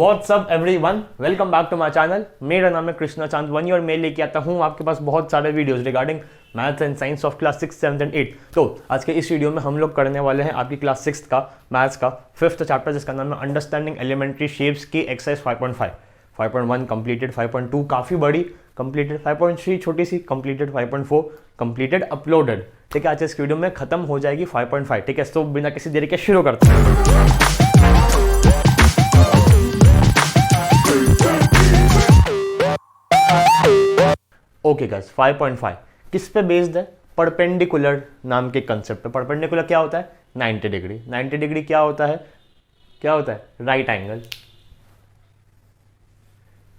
WhatsApp everyone, welcome back to my channel. मेरा नाम है कृष्णा चांद वनी और मैं लेके आता हूँ आपके पास बहुत सारे videos regarding maths and science of class 6, 7 and 8। तो आज के इस वीडियो में हम लोग करने वाले हैं आपकी क्लास 6 का मैथ्स का 5th चैप्टर, जिसका नाम है अंडरस्टैंडिंग एलिमेंट्री शेप्स की एक्सरसाइज 5.5। 5.1 कंप्लीटेड, 5.2 काफ़ी बड़ी कंप्लीटेड, 5.3 छोटी सी कंप्लीटेड, 5.4 कंप्लीटेड अपलोडेड। ठीक है, आज इस वीडियो में खत्म हो जाएगी 5.5। ठीक है, तो बिना किसी देरी के शुरू करते हैं। ओके गाइस, 5.5 किस पे बेस्ड है? परपेंडिकुलर नाम के कंसेप्ट पे। परपेंडिकुलर क्या होता है? 90 डिग्री। 90 डिग्री क्या होता है? क्या होता है? Right angle.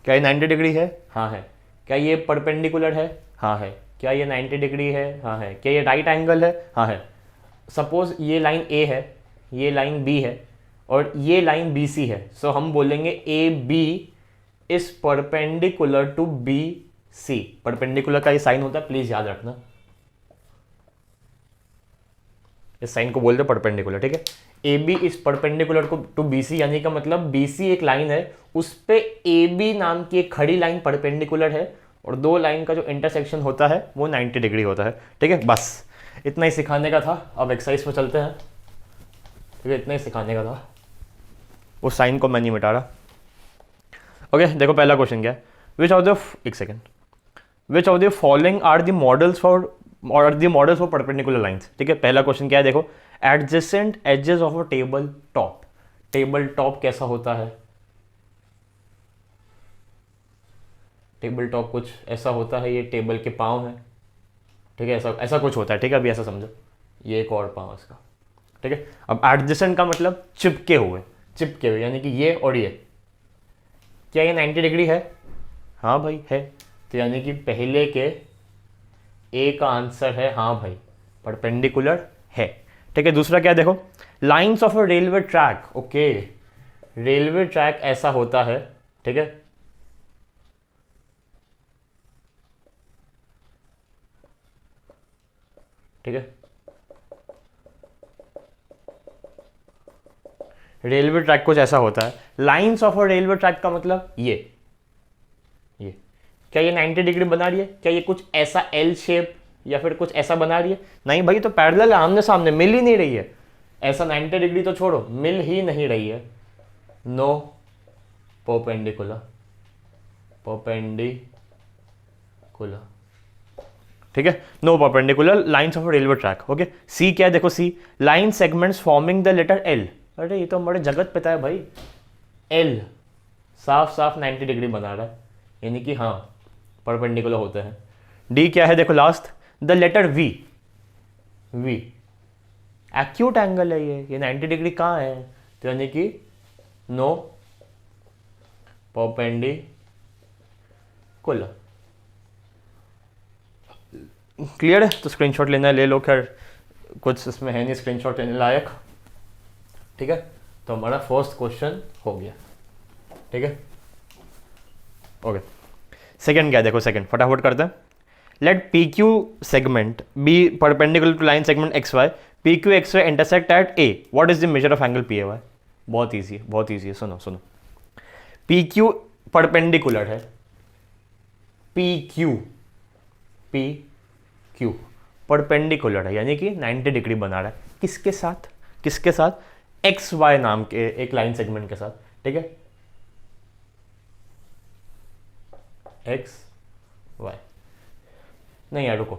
क्या ये 90 डिग्री है? हाँ है। क्या ये परपेंडिकुलर है? हाँ है। क्या ये 90 डिग्री है? हाँ है। क्या ये राइट एंगल है? हाँ है। सपोज ये लाइन ए है, ये लाइन बी है और ये लाइन बी सी है, सो हम बोलेंगे A B is perpendicular to B C. Perpendicular का ये साइन होता है, प्लीज याद रखना, इस साइन को बोलते हैं परपेंडिकुलर। ठीक है, A B is perpendicular to B C, यानी का मतलब बी सी एक लाइन है, उस पे ए बी नाम की एक खड़ी लाइन परपेंडिकुलर है और दो लाइन का जो इंटरसेक्शन होता है वो 90 डिग्री होता है। ठीक है, बस इतना ही सिखाने का था। अब एक्सरसाइज में चलते हैं। ठीक है, इतना ही सिखाने का था, उस साइन को मैं नहीं मिटा रहा। ओके, देखो पहला क्वेश्चन क्या है? Which of the following are the models for perpendicular lines. ठीक है, पहला क्वेश्चन क्या है? देखो, adjacent edges of a table top. Table top कैसा होता है? टेबल टॉप कुछ ऐसा होता है, ये टेबल के पांव है। ठीक है, ऐसा कुछ होता है। ठीक है, अभी ऐसा समझो, ये एक और पांव इसका। ठीक है, अब एडजेसेंट का मतलब चिपके हुए यानी कि ये और ये। क्या ये 90 डिग्री है? हाँ भाई है, तो यानी कि पहले के ए का आंसर है हाँ भाई, परपेंडिकुलर है। ठीक है, दूसरा क्या है? देखो, lines of a railway track. Okay, railway track ऐसा होता है। ठीक है, ठीक है, रेलवे ट्रैक कुछ ऐसा होता है। Lines of a railway track का मतलब ये क्या ये 90 डिग्री बना रही है? क्या ये कुछ ऐसा एल शेप या फिर कुछ ऐसा बना रही है? नहीं भाई, तो पैरेलल है, आमने सामने, मिल ही नहीं रही है। ऐसा 90 डिग्री तो छोड़ो, मिल ही नहीं रही है। No perpendicular. ठीक है, no perpendicular lines of railway track. Okay, C क्या है? देखो, C line segments forming the letter L. अरे ये तो बड़े जगत पता है भाई, एल साफ 90 डिग्री बना रहा है, यानी कि हाँ परपेंडिकुलर होते हैं। डी क्या है? देखो last, the letter V acute angle है ये 90 डिग्री कहाँ है? तो यानी कि नो परपेंडिकुलर। क्लियर है? तो स्क्रीनशॉट लेना है ले लो, खैर कुछ इसमें है नहीं स्क्रीनशॉट लेने लायक। ठीक है, तो हमारा फर्स्ट क्वेश्चन हो गया। ठीक है, ओके। सेकंड क्या है? देखो, सेकंड फटाफट करते हैं। Let P Q segment be perpendicular to line segment X Y, P Q X Y intersect at A, what is the measure of angle P A Y? बहुत ईजी है, सुनो। P Q perpendicular है, P Q perpendicular है, यानी कि 90 degree बना रहा है। किसके साथ? एक्स वाई नाम के एक लाइन सेगमेंट के साथ। ठीक है, एक्स वाई नहीं यार, रुको।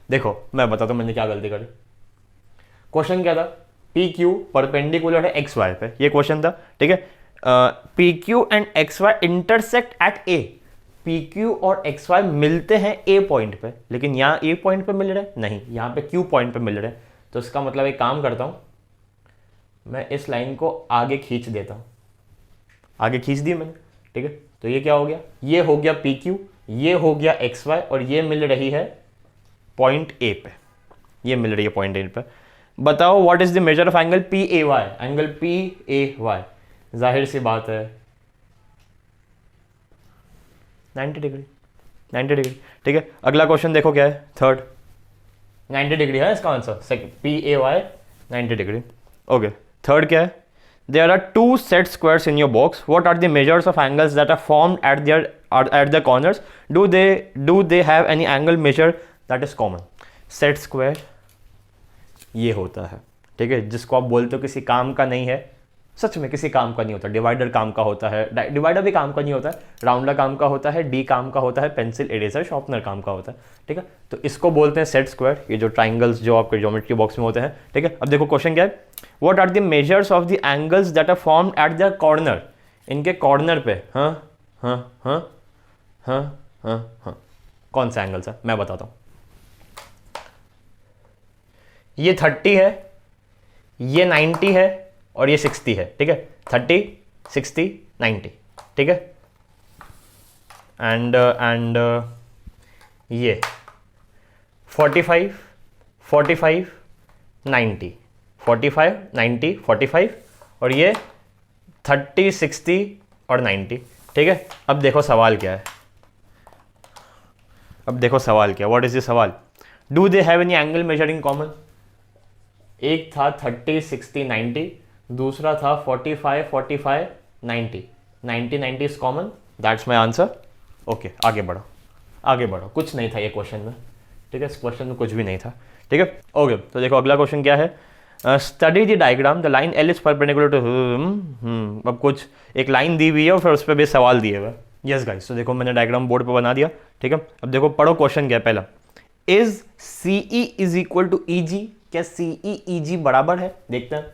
देखो मैं बताता हूँ मैंने क्या गलती करी। क्वेश्चन क्या था? पी क्यू परपेंडिकुलर है एक्स वाई पे, ये क्वेश्चन था। ठीक है, P Q and X Y intersect at A. P Q और एक्स वाई मिलते हैं ए पॉइंट पे, लेकिन यहाँ ए पॉइंट पे मिल रहे नहीं, यहाँ पे क्यू पॉइंट पे मिल रहे। तो इसका मतलब एक काम करता हूँ, मैं इस लाइन को आगे खींच देता हूँ। आगे खींच दी मैंने। ठीक है, तो ये क्या हो गया? ये हो गया पी क्यू, ये हो गया एक्स वाई, और ये मिल रही है पॉइंट ए पे। बताओ what is the measure of angle P A Y? Angle P A Y जाहिर सी बात है 90 डिग्री। ठीक है, अगला क्वेश्चन देखो क्या है? थर्ड 90 डिग्री है इसका answer, P A Y 90 degree. Okay, third क्या है? there are two set squares in your box. What are the measures of angles that are formed at the corners? Do they have any angle measure that is common? Set square ये होता है, ठीक है, जिसको आप बोलते हो किसी काम का नहीं है, सच में किसी काम का नहीं होता। डिवाइडर काम का होता है, डिवाइडर भी काम का नहीं होता है, राउंडर काम का होता है, डी काम का होता है, पेंसिल इरेजर शार्पनर काम का होता है, ठीक है। तो इसको बोलते हैं सेट स्क्वायर, ये जो ट्राइंगल्स जो आपके ज्योमेट्री बॉक्स में होते हैं, ठीक है। अब देखो क्वेश्चन क्या है, what are the measures of the angles that are formed at the corner? इनके कॉर्नर पे हाँ हाँ हाँ हाँ हाँ हाँ कौन सा एंगल्स है मैं बताता हूँ। ये 30 है, ये 90 है और ये 60 है, ठीक है। 30, 60, 90, ठीक है। एंड ये 45, 45, 90, 45, 90, 45 और ये 30, 60 और 90, ठीक है। अब देखो सवाल क्या है, अब देखो सवाल क्या, व्हाट इज द सवाल? Do they have any angle measuring common? एक था 30, 60, 90, दूसरा था 45, 45, 90, 90, 90 is common, that's my answer. Okay आगे बढ़ो, आगे बढ़ो, कुछ नहीं था ये क्वेश्चन में, ठीक है, इस क्वेश्चन में कुछ भी नहीं था, ठीक है। ओके तो देखो अगला क्वेश्चन क्या है, study the diagram, the line L is perpendicular to, अब कुछ एक लाइन दी हुई है और फिर उस पर भी सवाल दिए हुए। यस गाइस, तो देखो मैंने डायग्राम बोर्ड पे बना दिया, ठीक है। अब देखो पढ़ो क्वेश्चन क्या है पहला, is C E is equal to E जी? क्या सी ई ई जी बराबर है? देखते हैं।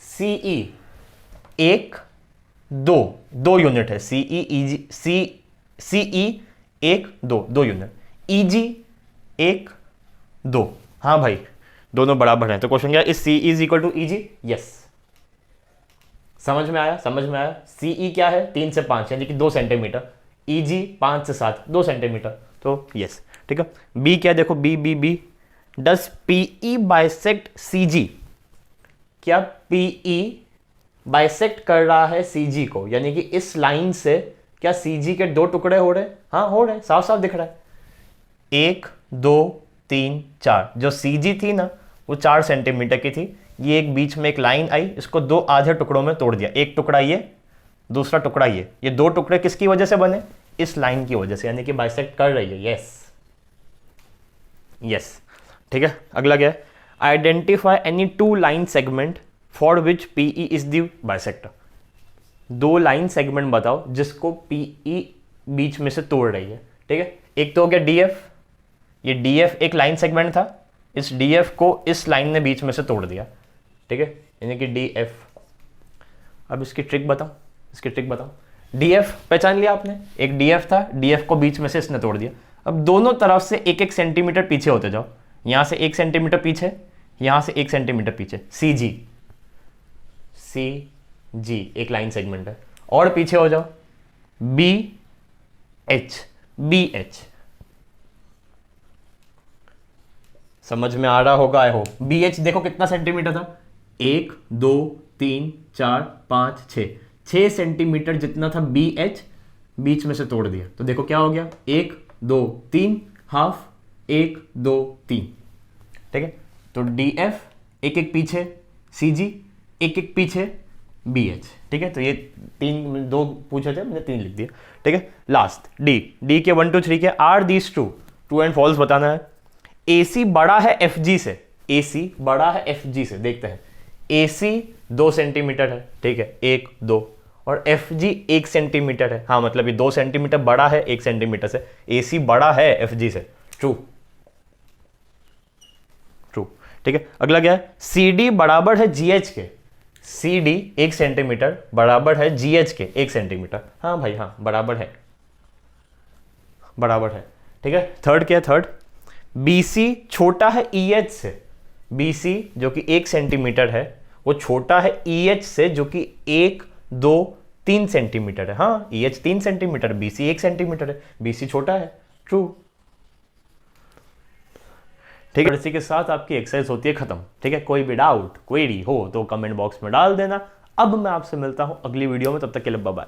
सी ई एक दो यूनिट है, सी ई ई जी, सी ई एक दो यूनिट, ई जी एक दो, हाँ भाई दोनों बराबर हैं। तो क्वेश्चन क्या है, is C is equal to E G? Yes, समझ में आया, समझ में आया। सी ई क्या है, 3 से 5 यानी कि 2 सेंटीमीटर, ई जी 5 से 7 2 सेंटीमीटर, तो यस, ठीक है। बी क्या, देखो बी बी बी, डस पीई बाइसेक्ट सीजी? क्या पीई बाइसेक्ट कर रहा है सीजी को, यानी कि इस लाइन से क्या सीजी के 2 टुकड़े हो रहे हैं? हाँ हो रहे हैं, साफ साफ दिख रहा है। 1 2 3 4, जो सीजी थी ना वो 4 सेंटीमीटर की थी, ये एक बीच में एक लाइन आई, इसको 2 आधे टुकड़ों में तोड़ दिया, एक टुकड़ा ये, दूसरा टुकड़ा ये 2 टुकड़े किसकी वजह से बने? इस लाइन की वजह से, यानी कि बाइसेक्ट कर रही है। यस यस, ठीक है। अगला क्या है, identify any 2 line segment for which PE is the bisector? 2 line segment बताओ जिसको पीई बीच में से तोड़ रही है, ठीक है। एक तो हो गया डीएफ, ये डीएफ एक लाइन सेगमेंट था, इस डीएफ को इस लाइन ने बीच में से तोड़ दिया, ठीक है, यानी कि डीएफ। अब इसकी ट्रिक बताओ, इसकी ट्रिक बताओ। डीएफ पहचान लिया आपने, एक डीएफ था, डीएफ को बीच में से इसने तोड़ दिया। अब दोनों तरफ से 1-1 सेंटीमीटर पीछे होते जाओ, यहां से 1 सेंटीमीटर पीछे, यहां से 1 सेंटीमीटर पीछे, सी जी, सी जी एक लाइन सेगमेंट है। और पीछे हो जाओ, बी एच, बी एच, समझ में आ रहा होगा आई होप। बी एच देखो कितना सेंटीमीटर था, 1 2 3 4 5 6 सेंटीमीटर जितना था बी एच, बीच में से तोड़ दिया, तो देखो क्या हो गया, 1 2 3 हाफ, 1 2 3, ठीक है। तो डी एफ 1-1 पीछे, सी जी 1-1 पीछे, बी एच, ठीक है। तो ये 2 पूछे थे, मैंने 3 लिख दिया, ठीक है। लास्ट डी, डी के 1 2 3 के are these true and false बताना है। AC बड़ा है FG से, AC बड़ा है FG से, देखते हैं। AC 2 सेंटीमीटर है, ठीक है, 1 2, और FG 1 सेंटीमीटर है, हाँ मतलब ये 2 सेंटीमीटर बड़ा है 1 सेंटीमीटर से, AC बड़ा है FG से, ट्रू ट्रू, ठीक है। अगला क्या है, CD बराबर है GH के, CD 1 सेंटीमीटर बराबर है GH के 1 सेंटीमीटर, हाँ भाई हाँ बराबर है, बराबर है, ठीक है। थर्ड क्या है, थर्ड BC छोटा है EH से, BC जो कि 1 सेंटीमीटर है वो छोटा है EH से जो कि 1 2 3 सेंटीमीटर है, हाँ EH 3 सेंटीमीटर, BC 1 सेंटीमीटर है, BC छोटा है, ट्रू, ठीक है। इसी के साथ आपकी एक्सरसाइज होती है खत्म, ठीक है। कोई भी डाउट क्वेरी हो तो कमेंट बॉक्स में डाल देना। अब मैं आपसे मिलता हूं अगली वीडियो में, तब तक के लिए बाय बाय।